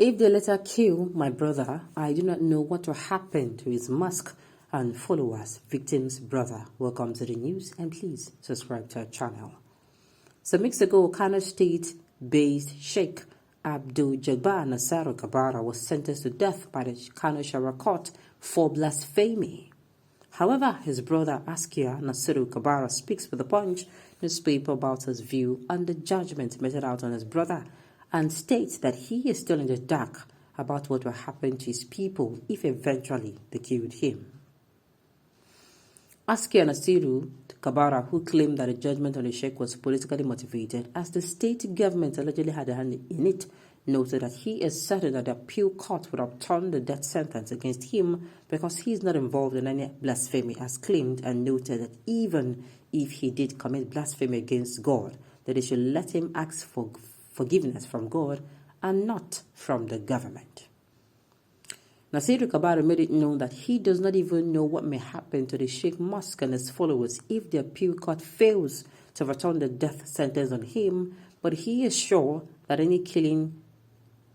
If they later kill my brother, I do not know what will happen to his mosque and followers. Victim's brother. Welcome to the news and please subscribe to our channel. Some weeks ago, Kano State-based Sheikh Abdul Jabbar Nasaru Kabara was sentenced to death by the Kano Shara Court for blasphemy. However, his brother Askia Nasiru Kabara speaks with the Punch newspaper about his view on the judgment meted out on his brother and states that he is still in the dark about what will happen to his people if eventually they killed him. Askia Nasiru Kabara, who claimed that the judgment on the sheikh was politically motivated as the state government allegedly had a hand in it, noted that he is certain that the appeal court would upturn the death sentence against him because he is not involved in any blasphemy as claimed, and noted that even if he did commit blasphemy against God, that they should let him ask for forgiveness from God and not from the government. Nasiru Kabara made it known that he does not even know what may happen to the Sheikh Mosque and his followers if the appeal court fails to return the death sentence on him, but he is sure that any killing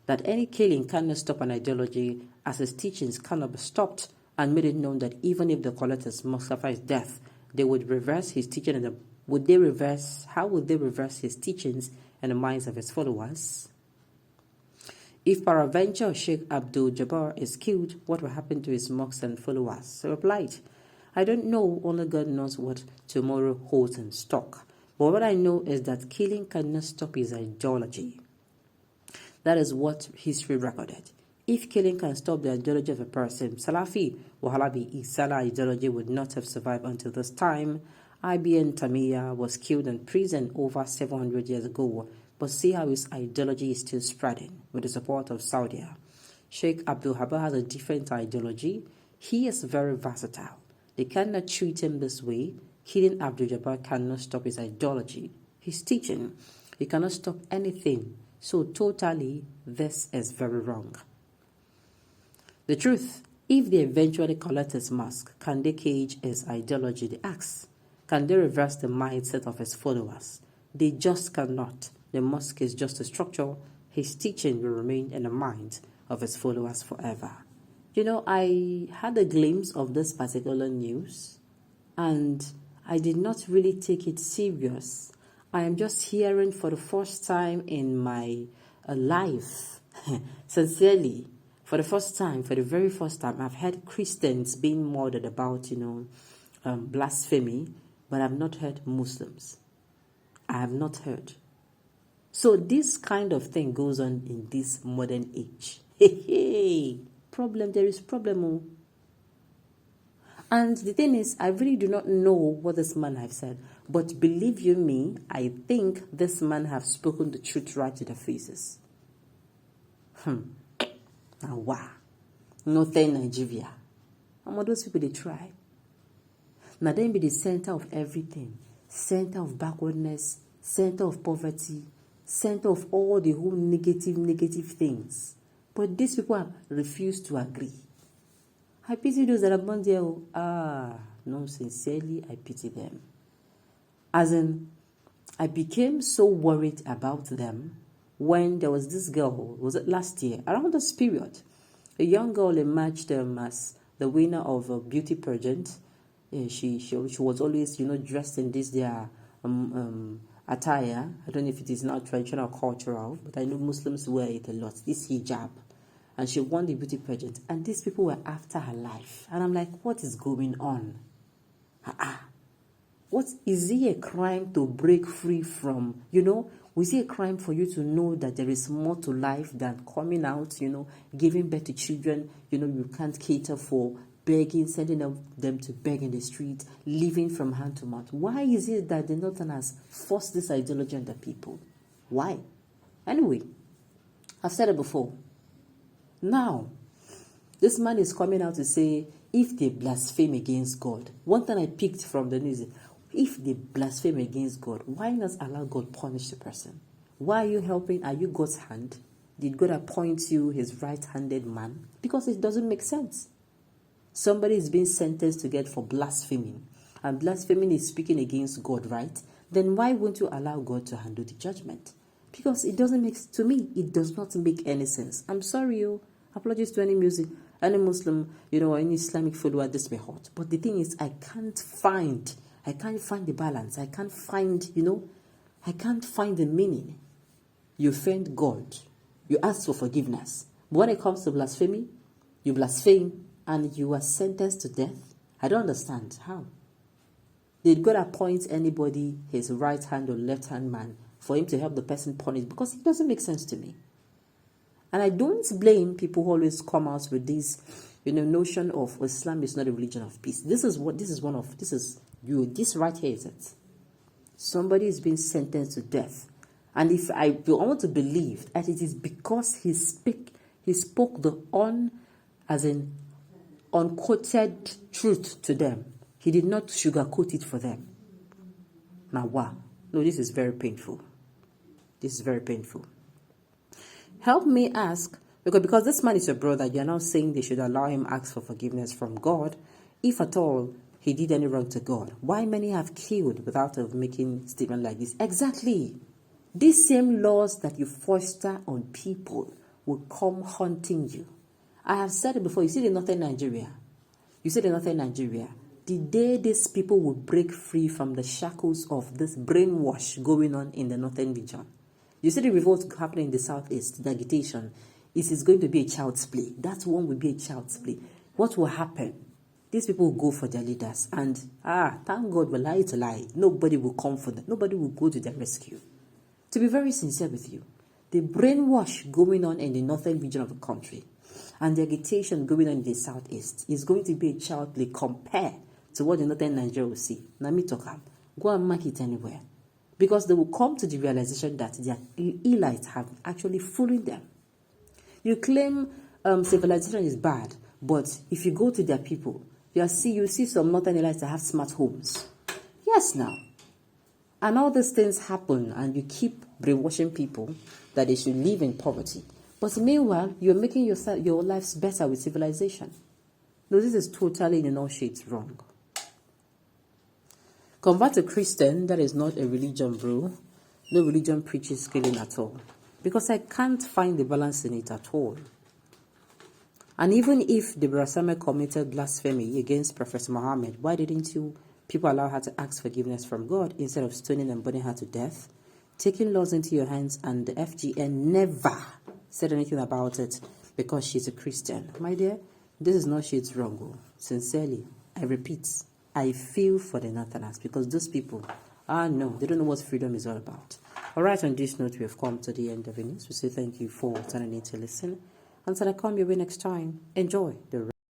cannot stop an ideology, as his teachings cannot be stopped, and made it known that even if the collectors must suffer his death, they would reverse his teaching. How would they reverse his teachings in the minds of his followers? If peradventure Sheikh Abdul Jabbar is killed, what will happen to his mosques and followers? So replied, I don't know, only God knows what tomorrow holds in stock. But what I know is that killing cannot stop his ideology. That is what history recorded. If killing can stop the ideology of a person, Salafi or Halabi Isala ideology would not have survived until this time. Ibn Taymiyyah was killed in prison over 700 years ago, but see how his ideology is still spreading with the support of Saudi. Sheikh Abdul Jabbar has a different ideology. He is very versatile. They cannot treat him this way. Killing Abdul Jabbar cannot stop his ideology, his teaching. He cannot stop anything. So totally, this is very wrong. The truth, if they eventually collect his mosque, can they cage his ideology? They ask. Can they reverse the mindset of his followers? They just cannot. The mosque is just a structure. His teaching will remain in the minds of his followers forever. You know, I had a glimpse of this particular news and I did not really take it serious. I am just hearing for the first time in my life, sincerely, for the very first time, I've heard Christians being murdered about, blasphemy, but I've not heard Muslims. I have not heard. So this kind of thing goes on in this modern age. There is problem. And the thing is, I really do not know what this man has said. But believe you me, I think this man has spoken the truth right to their faces. Now, wow. Northern Nigeria. How those people, they try. Now, then be the center of everything. Center of backwardness. Center of poverty. Center of all the whole negative things. But these people have refused to agree. I pity those that are born there. No, sincerely, I pity them. As in, I became so worried about them when there was this girl, was it last year, around this period, a young girl emerged as the winner of a beauty pageant. She was always, dressed in this attire. I don't know if it is now traditional or cultural, but I know Muslims wear it a lot, this hijab. And she won the beauty pageant. And these people were after her life. And I'm like, what is going on? What is it a crime to break free from, was it a crime for you to know that there is more to life than coming out, giving birth to children, you can't cater for, begging, sending them to beg in the street, living from hand to mouth? Why is it that the Northerners force this ideology on the people? Why? Anyway, I've said it before. Now, this man is coming out to say, if they blaspheme against God, one thing I picked from the news, if they blaspheme against God, why not allow God punish the person? Why are you helping? Are you God's hand? Did God appoint you his right-handed man? Because it doesn't make sense. Somebody is being sentenced to get for blaspheming, and blaspheming is speaking against God, right? Then why won't you allow God to handle the judgment? Because it doesn't make, to me, it does not make any sense. I'm sorry, apologies to any Muslim, or any Islamic follower this may hurt. But the thing is, I can't find the balance. I can't find the meaning. You offend God. You ask for forgiveness. But when it comes to blasphemy, you blaspheme and you are sentenced to death. I don't understand how. Did God appoint anybody, his right hand or left hand man, for him to help the person punish? Because it doesn't make sense to me. And I don't blame people who always come out with this, notion of Islam is not a religion of peace. This right here is it. Somebody is being sentenced to death. And if I want to believe that it is because he spoke the unquoted truth to them. He did not sugarcoat it for them. Now, wow. No, this is very painful. This is very painful. Help me ask, because this man is your brother, you're now saying they should allow him ask for forgiveness from God, if at all he did any wrong to God. Why many have killed without making statement like this? Exactly. These same laws that you foster on people will come haunting you. I have said it before. You see the northern Nigeria. The day these people will break free from the shackles of this brainwash going on in the northern region. You see the revolt happening in the southeast, the agitation. It is going to be a child's play. That one will be a child's play. What will happen? These people will go for their leaders. And, thank God, will lie to lie. Nobody will come for them. Nobody will go to their rescue. To be very sincere with you, the brainwash going on in the northern region of the country and the agitation going on in the southeast is going to be a child play compared to what the northern Nigeria will see. Now, me talk up. Go and mark it anywhere. Because they will come to the realization that their elites have actually fooled them. You claim civilization is bad, but if you go to their people, you see some northern elites that have smart homes. Yes, now. And all these things happen, and you keep brainwashing people that they should live in poverty. But meanwhile, you're making your lives better with civilization. No, this is totally in all shades wrong. Convert a Christian, that is not a religion, bro. No religion preaches killing at all. Because I can't find the balance in it at all. And even if the Brasame committed blasphemy against Prophet Muhammad, why didn't people allow her to ask forgiveness from God instead of stoning and burning her to death? Taking laws into your hands, and the FGN never said anything about it because she's a Christian. My dear, this is not shades wrong. Sincerely, I repeat, I feel for the Northerners because those people, no, they don't know what freedom is all about. All right, on this note, we have come to the end of the news. We say thank you for turning in to listen. Until I come your way next time, enjoy the rest.